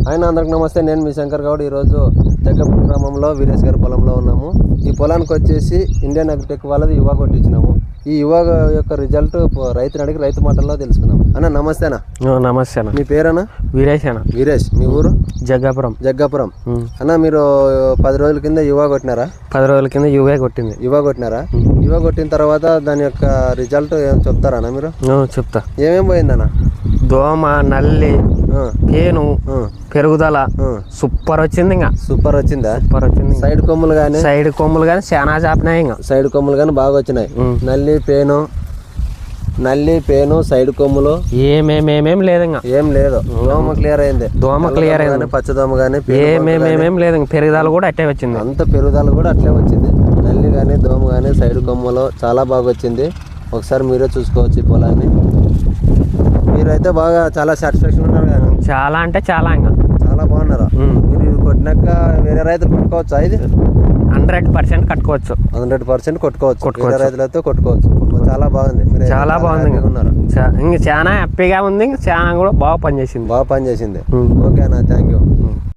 ఆయన అందరికి నమస్తే. నేను మీ శంకర్ గౌడ్. ఈరోజు జగ్గపూర్ గ్రామంలో వీరేష్ గారి పొలంలో ఉన్నాము. ఈ పొలానికి వచ్చేసి ఇండియన్ అగ్రిటెక్ వాళ్ళది యువ కొట్టించినాము. ఈ యువ యొక్క రిజల్ట్ రైతుని అడిగి రైతు మాటల్లో తెలుసుకుందాం. అన్న నమస్తే అన్న. నమస్తే అన్న. మీ పేరన్నా? వీరేష్ అన్న. వీరేష్. మీ ఊరు? జగ్గాపురం. జగ్గాపురం. అన్న మీరు 10 రోజుల కింద యువ కొట్టినారా? 10 రోజుల కింద యువే కొట్టింది. యువ కొట్టినారా? యువ కొట్టిన తర్వాత దాని యొక్క రిజల్ట్ ఏం చెప్తారా అన్న మీరు? చెప్తా. ఏమేం పోయిందన్న? దోమ, నల్లి, పేను, పెరుగుదల సూపర్ వచ్చింది. ఇంకా సూపర్ వచ్చిందా? సూపర్ వచ్చింది. సైడ్ కొమ్ములు కానీ చాలా చాపినాయి. ఇంకా సైడ్ కొమ్ములు కానీ బాగా వచ్చినాయి. నల్లి పేను సైడ్ కొమ్ములు ఏమేమేమేం లేదు. ఇంకా ఏం లేదు. దోమ క్లియర్ అయింది. దోమ క్లియర్ అయింది. పచ్చదోమ కానీ ఏమేమేమేం లేదు. పెరుగుదల కూడా అట్టే వచ్చింది. అంత పెరుగుదల కూడా అట్లే వచ్చింది. నల్లి కానీ దోమ కానీ సైడ్ కొమ్మలు చాలా బాగా వచ్చింది. ఒకసారి మీరే చూసుకోవచ్చు ఈ పొలాన్ని. మీరైతే బాగా చాలా సాటిస్ఫాక్షన్ ఉన్నారు కదా? చాలా అంటే చాలా. ఇంకా చాలా బాగున్నారు. మీరు కొట్టినాక వేరే రైతులు కొట్టుకోవచ్చా? ఇది 100% కట్టుకోవచ్చు. 100% కొట్టుకోవచ్చు. వేరే రైతులతో కొట్టుకోవచ్చు. చాలా బాగుంది. చాలా బాగుంది. ఇంకా చాలా హ్యాపీగా ఉంది. ఇంకా చాలా కూడా బాగా పనిచేసింది. ఓకే అన్న, థ్యాంక్ యూ.